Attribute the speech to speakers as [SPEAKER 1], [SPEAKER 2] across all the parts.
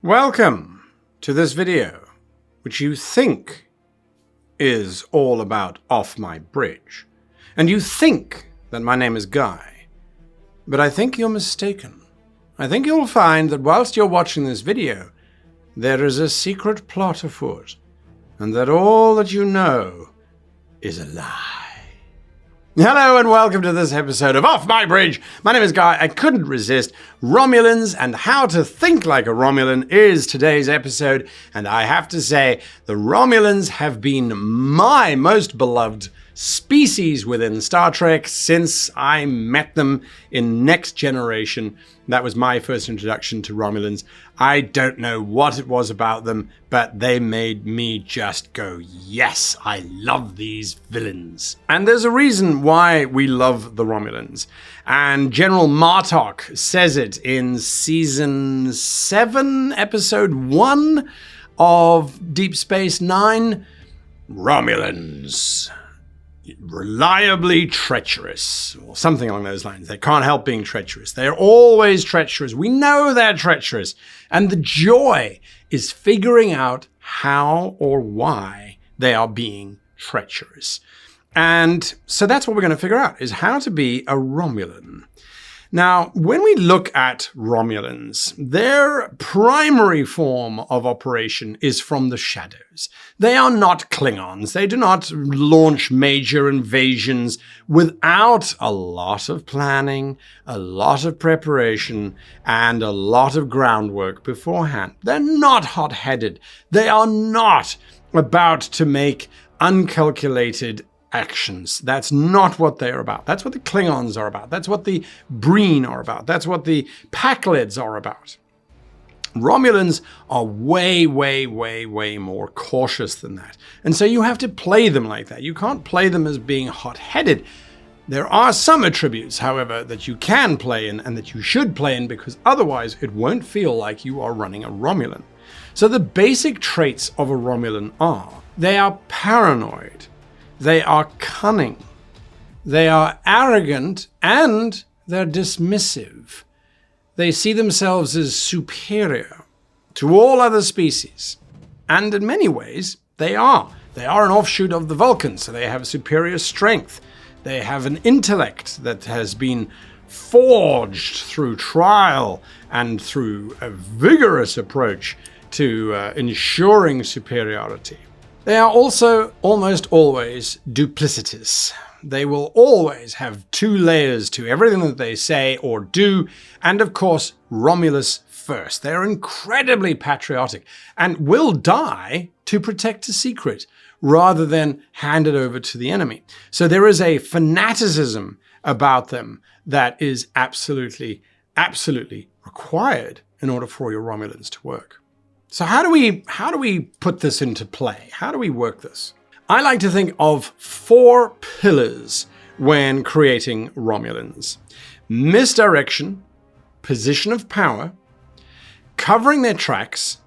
[SPEAKER 1] Welcome to this video, which you think is all about Off My Bridge. And you think that my name is Guy, but I think you're mistaken. I think you'll find that whilst you're watching this video, there is a secret plot afoot, and that all that you know is a lie. Hello and welcome to this episode of Off My Bridge. My name is Guy. I couldn't resist. Romulans and how to think like a Romulan is today's episode. And I have to say, the Romulans have been my most beloved species within Star Trek since I met them in Next Generation. That was my first introduction to Romulans. I don't know what it was about them, but they made me just go, yes, I love these villains. And there's a reason why we love the Romulans. And General Martok says it in Season 7, Episode 1 of Deep Space Nine. Romulans. Reliably treacherous, or something along those lines. They can't help being treacherous. They're always treacherous. We know they're treacherous. And the joy is figuring out how or why they are being treacherous. And so that's what we're going to figure out, is how to be a Romulan. Now, when we look at Romulans, their primary form of operation is from the shadows. They are not Klingons. They do not launch major invasions without a lot of planning, a lot of preparation, and a lot of groundwork beforehand. They're not hot-headed. They are not about to make uncalculated actions. That's not what they're about. That's what the Klingons are about. That's what the Breen are about. That's what the Packlids are about. Romulans are way more cautious than that. And so you have to play them like that. You can't play them as being hot-headed. There are some attributes, however, that you can play in and that you should play in, because otherwise it won't feel like you are running a Romulan. So the basic traits of a Romulan are: they are paranoid, they are cunning, they are arrogant, and they're dismissive. They see themselves as superior to all other species. And in many ways, they are. They are an offshoot of the Vulcans, so they have superior strength. They have an intellect that has been forged through trial and through a vigorous approach to ensuring superiority. They are also almost always duplicitous. They will always have two layers to everything that they say or do, and of course, Romulus first. They're incredibly patriotic and will die to protect a secret rather than hand it over to the enemy. So there is a fanaticism about them that is absolutely required in order for your Romulans to work. So how do we put this into play? How do we work this? I like to think of 4 pillars when creating Romulans: misdirection, position of power, covering their tracks,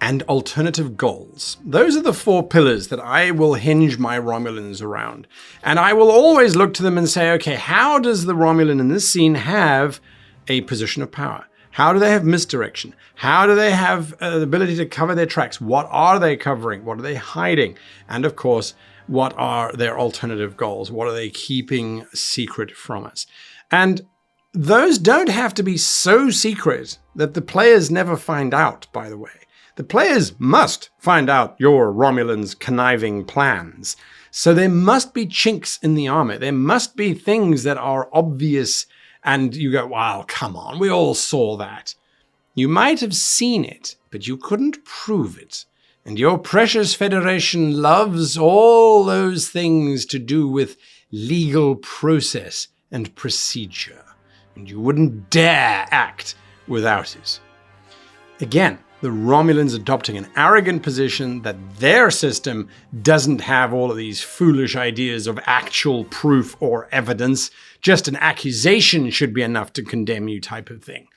[SPEAKER 1] and alternative goals. Those are the 4 pillars that I will hinge my Romulans around. And I will always look to them and say, okay, how does the Romulan in this scene have a position of power? How do they have misdirection? How do they have the ability to cover their tracks? What are they covering? What are they hiding? And of course, what are their alternative goals? What are they keeping secret from us? And those don't have to be so secret that the players never find out, by the way. The players must find out your Romulans' conniving plans. So there must be chinks in the armor. There must be things that are obvious and you go, wow, come on, we all saw that. You might have seen it, but you couldn't prove it. And your precious Federation loves all those things to do with legal process and procedure. And you wouldn't dare act without it. Again, the Romulans adopting an arrogant position that their system doesn't have all of these foolish ideas of actual proof or evidence. Just an accusation should be enough to condemn you type of thing.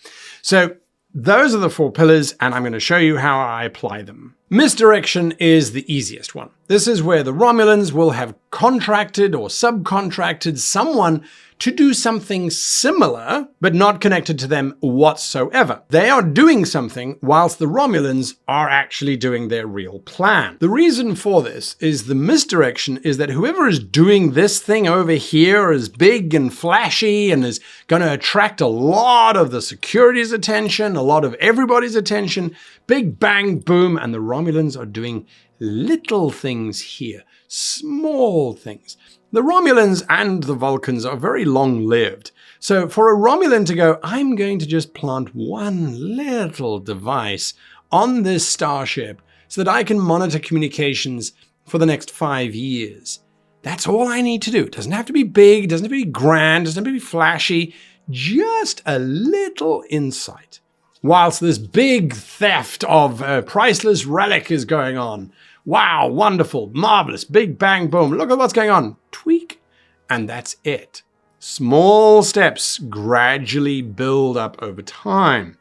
[SPEAKER 1] So those are the 4 pillars, and I'm going to show you how I apply them. Misdirection is the easiest one. This is where the Romulans will have contracted or subcontracted someone to do something similar, but not connected to them whatsoever. They are doing something whilst the Romulans are actually doing their real plan. The reason for this is the misdirection is that whoever is doing this thing over here is big and flashy and is going to attract a lot of the security's attention, a lot of everybody's attention, big bang, boom, and the Romulans are doing little things here, small things. The Romulans and the Vulcans are very long-lived. So for a Romulan to go, I'm going to just plant one little device on this starship so that I can monitor communications for the next 5 years. That's all I need to do. It doesn't have to be big, doesn't have to be grand, doesn't have to be flashy, just a little insight. Whilst this big theft of a priceless relic is going on. Wow, wonderful, marvelous, big bang, boom, look at what's going on. Tweak, and that's it. Small steps gradually build up over time.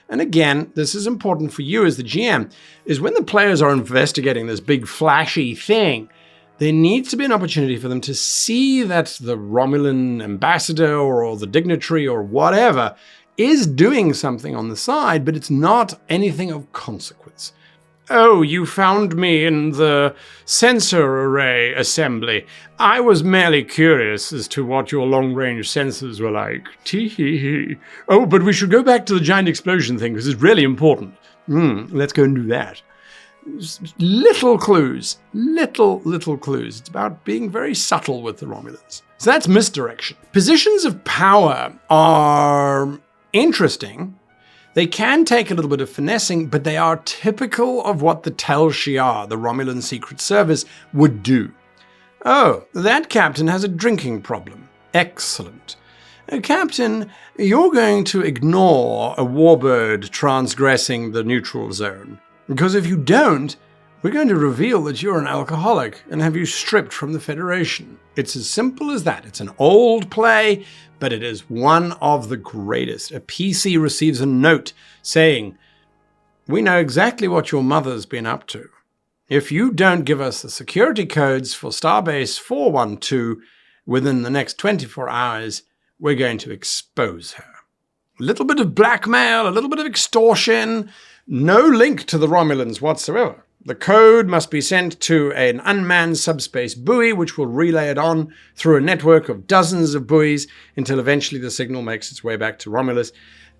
[SPEAKER 1] And again, this is important for you as the GM, is when the players are investigating this big flashy thing, there needs to be an opportunity for them to see that the Romulan ambassador or the dignitary or whatever is doing something on the side, but it's not anything of consequence. Oh, you found me in the sensor array assembly. I was merely curious as to what your long-range sensors were like. Tee-hee-hee. Oh, but we should go back to the giant explosion thing, because it's really important. Let's go and do that. Little clues. Little clues. It's about being very subtle with the Romulans. So that's misdirection. Positions of power are interesting. They can take a little bit of finessing, but they are typical of what the Tel Shiar, the Romulan Secret Service, would do. Oh, that captain has a drinking problem. Excellent. Captain, you're going to ignore a warbird transgressing the neutral zone. Because if you don't, we're going to reveal that you're an alcoholic and have you stripped from the Federation. It's as simple as that. It's an old play, but it is one of the greatest. A PC receives a note saying, we know exactly what your mother's been up to. If you don't give us the security codes for Starbase 412 within the next 24 hours, we're going to expose her. A little bit of blackmail, a little bit of extortion, no link to the Romulans whatsoever. The code must be sent to an unmanned subspace buoy, which will relay it on through a network of dozens of buoys until eventually the signal makes its way back to Romulus.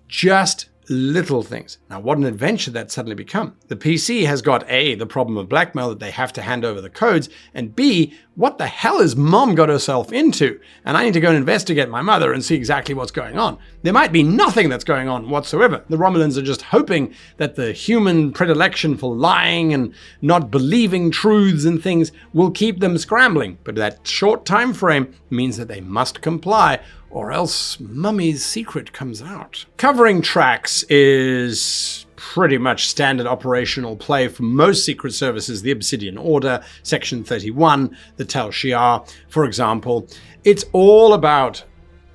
[SPEAKER 1] Just little things. Now, what an adventure that's suddenly become. The PC has got A, the problem of blackmail that they have to hand over the codes, and B, what the hell has mom got herself into? And I need to go and investigate my mother and see exactly what's going on. There might be nothing that's going on whatsoever. The Romulans are just hoping that the human predilection for lying and not believing truths and things will keep them scrambling. But that short time frame means that they must comply, or else Mummy's secret comes out. Covering tracks is pretty much standard operational play for most secret services, the Obsidian Order, Section 31, the Tel Shiar, for example. It's all about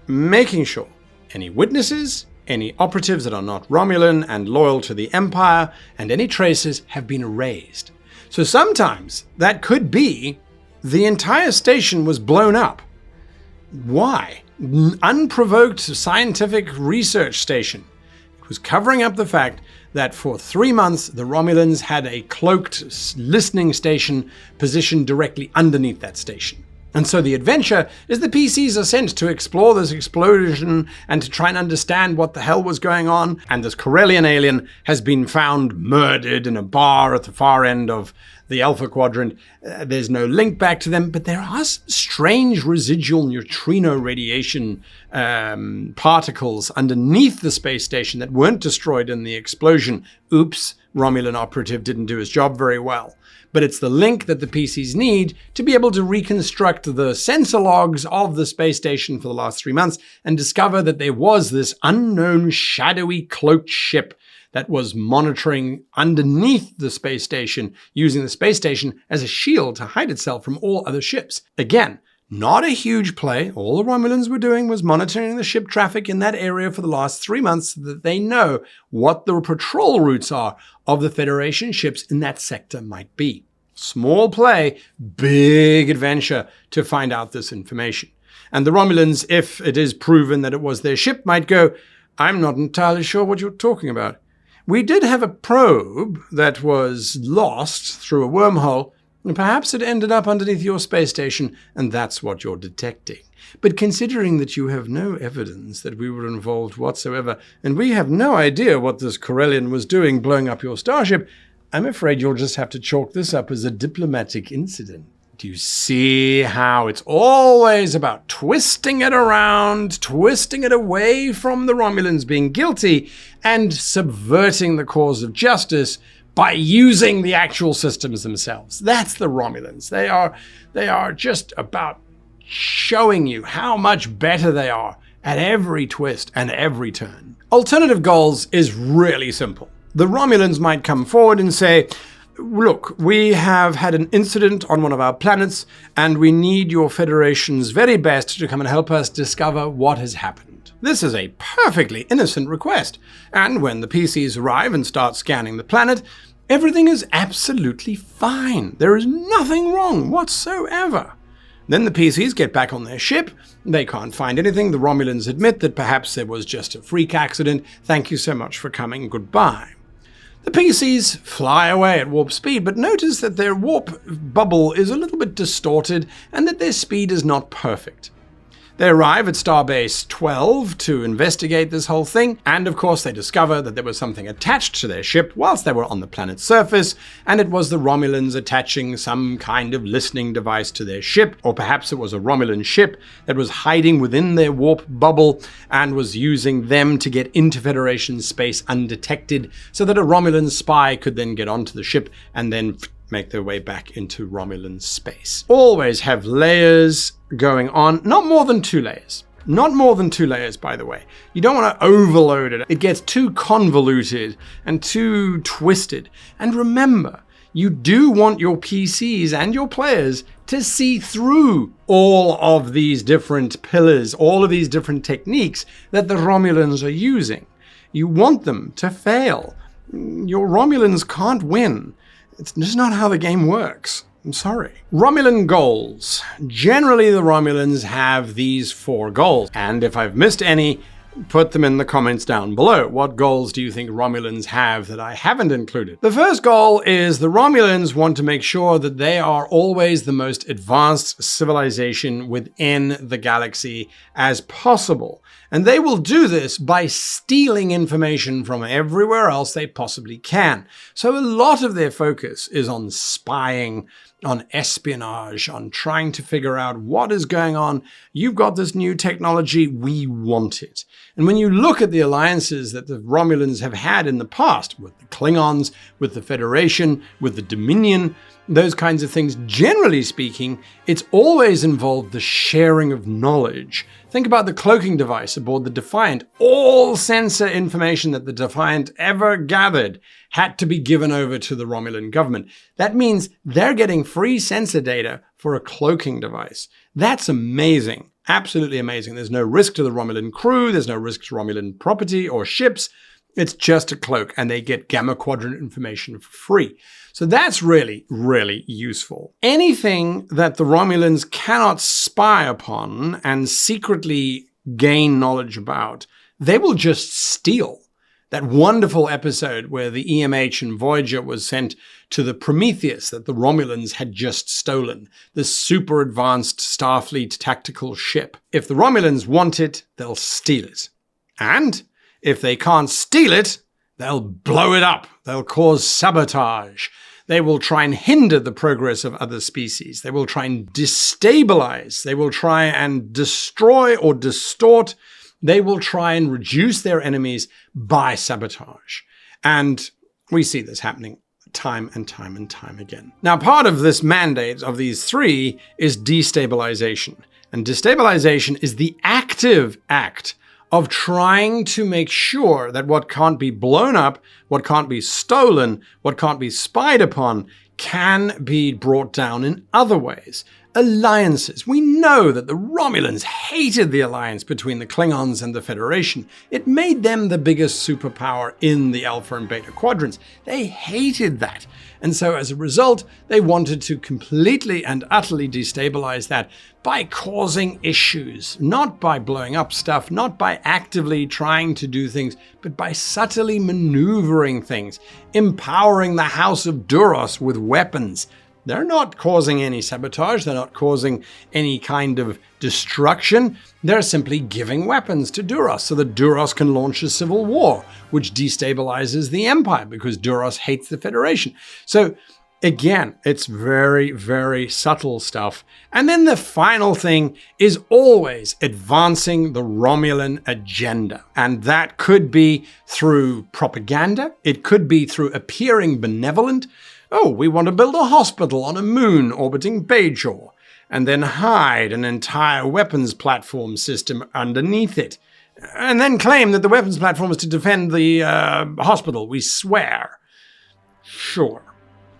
[SPEAKER 1] making sure any witnesses, any operatives that are not Romulan and loyal to the Empire, and any traces have been erased. So sometimes that could be the entire station was blown up. Why? Unprovoked scientific research station. It was covering up the fact that for 3 months the Romulans had a cloaked listening station positioned directly underneath that station. And so the adventure is the PCs are sent to explore this explosion and to try and understand what the hell was going on. And this Corellian alien has been found murdered in a bar at the far end of the Alpha Quadrant. There's no link back to them, but there are strange residual neutrino radiation particles underneath the space station that weren't destroyed in the explosion. Oops, Romulan operative didn't do his job very well. But it's the link that the PCs need to be able to reconstruct the sensor logs of the space station for the last 3 months and discover that there was this unknown shadowy cloaked ship that was monitoring underneath the space station, using the space station as a shield to hide itself from all other ships. Again, not a huge play. All the Romulans were doing was monitoring the ship traffic in that area for the last 3 months so that they know what the patrol routes are of the Federation ships in that sector might be. Small play, big adventure to find out this information. And the Romulans, if it is proven that it was their ship, might go, I'm not entirely sure what you're talking about. We did have a probe that was lost through a wormhole, and perhaps it ended up underneath your space station, and that's what you're detecting. But considering that you have no evidence that we were involved whatsoever, and we have no idea what this Corellian was doing blowing up your starship, I'm afraid you'll just have to chalk this up as a diplomatic incident. Do you see how it's always about twisting it around, twisting it away from the Romulans being guilty, and subverting the cause of justice by using the actual systems themselves? That's the Romulans. They are just about showing you how much better they are at every twist and every turn. Alternative goals is really simple. The Romulans might come forward and say, look, we have had an incident on one of our planets, and we need your Federation's very best to come and help us discover what has happened. This is a perfectly innocent request, and when the PCs arrive and start scanning the planet, everything is absolutely fine. There is nothing wrong whatsoever. Then the PCs get back on their ship. They can't find anything. The Romulans admit that perhaps there was just a freak accident. Thank you so much for coming. Goodbye. The PCs fly away at warp speed, but notice that their warp bubble is a little bit distorted and that their speed is not perfect. They arrive at Starbase 12 to investigate this whole thing, and of course they discover that there was something attached to their ship whilst they were on the planet's surface, and it was the Romulans attaching some kind of listening device to their ship, or perhaps it was a Romulan ship that was hiding within their warp bubble and was using them to get into Federation space undetected, so that a Romulan spy could then get onto the ship and then make their way back into Romulan space. Always have layers going on, not more than 2 layers. Not more than 2 layers, by the way. You don't want to overload it. It gets too convoluted and too twisted. And remember, you do want your PCs and your players to see through all of these different pillars, all of these different techniques that the Romulans are using. You want them to fail. Your Romulans can't win. It's just not how the game works. I'm sorry. Romulan goals. Generally, the Romulans have these 4 goals. And if I've missed any, put them in the comments down below. What goals do you think Romulans have that I haven't included? The first goal is the Romulans want to make sure that they are always the most advanced civilization within the galaxy as possible. And they will do this by stealing information from everywhere else they possibly can. So a lot of their focus is on spying, on espionage, on trying to figure out what is going on. You've got this new technology, we want it. And when you look at the alliances that the Romulans have had in the past, with the Klingons, with the Federation, with the Dominion, those kinds of things, generally speaking, it's always involved the sharing of knowledge. Think about the cloaking device aboard the Defiant. All sensor information that the Defiant ever gathered had to be given over to the Romulan government. That means they're getting free sensor data for a cloaking device. That's amazing. Absolutely amazing. There's no risk to the Romulan crew. There's no risk to Romulan property or ships. It's just a cloak, and they get gamma quadrant information for free. So that's really, really useful. Anything that the Romulans cannot spy upon and secretly gain knowledge about, they will just steal. That wonderful episode where the EMH and Voyager was sent to the Prometheus that the Romulans had just stolen, this super advanced Starfleet tactical ship. If the Romulans want it, they'll steal it. And if they can't steal it, they'll blow it up. They'll cause sabotage. They will try and hinder the progress of other species. They will try and destabilize. They will try and destroy or distort. They will try and reduce their enemies by sabotage. And we see this happening time and time and time again. Now, part of this mandate of these 3 is destabilization. And destabilization is the active act of trying to make sure that what can't be blown up, what can't be stolen, what can't be spied upon, can be brought down in other ways. Alliances. We know that the Romulans hated the alliance between the Klingons and the Federation. It made them the biggest superpower in the Alpha and Beta quadrants. They hated that. And so as a result, they wanted to completely and utterly destabilize that by causing issues, not by blowing up stuff, not by actively trying to do things, but by subtly maneuvering things, empowering the House of Duros with weapons. They're not causing any sabotage. They're not causing any kind of destruction. They're simply giving weapons to Duros so that Duros can launch a civil war, which destabilizes the Empire because Duros hates the Federation. So again, it's very, very subtle stuff. And then the final thing is always advancing the Romulan agenda. And that could be through propaganda. It could be through appearing benevolent. Oh, we want to build a hospital on a moon orbiting Bajor, and then hide an entire weapons platform system underneath it, and then claim that the weapons platform is to defend the hospital. We swear. Sure.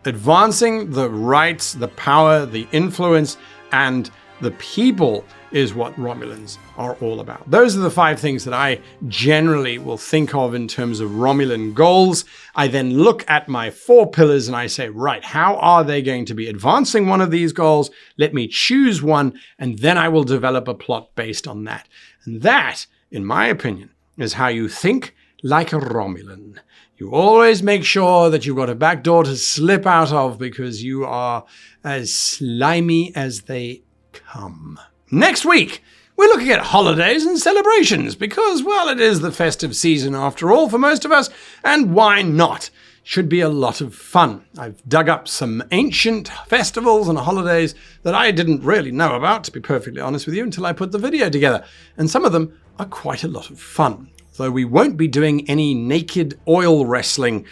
[SPEAKER 1] Advancing the rights, the power, the influence, and the people is what Romulans are all about. Those are the 5 things that I generally will think of in terms of Romulan goals. I then look at my 4 pillars and I say, right, how are they going to be advancing one of these goals? Let me choose one, and then I will develop a plot based on that. And that, in my opinion, is how you think like a Romulan. You always make sure that you've got a back door to slip out of because you are as slimy as they come. Next week, we're looking at holidays and celebrations because, well, it is the festive season after all for most of us, and why not? Should be a lot of fun. I've dug up some ancient festivals and holidays that I didn't really know about, to be perfectly honest with you, until I put the video together, and some of them are quite a lot of fun. Though we won't be doing any naked oil wrestling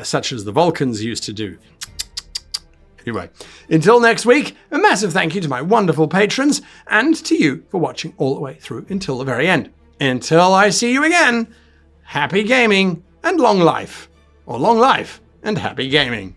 [SPEAKER 1] such as the Vulcans used to do. Anyway, until next week, a massive thank you to my wonderful patrons and to you for watching all the way through until the very end. Until I see you again, happy gaming and long life. Or long life and happy gaming.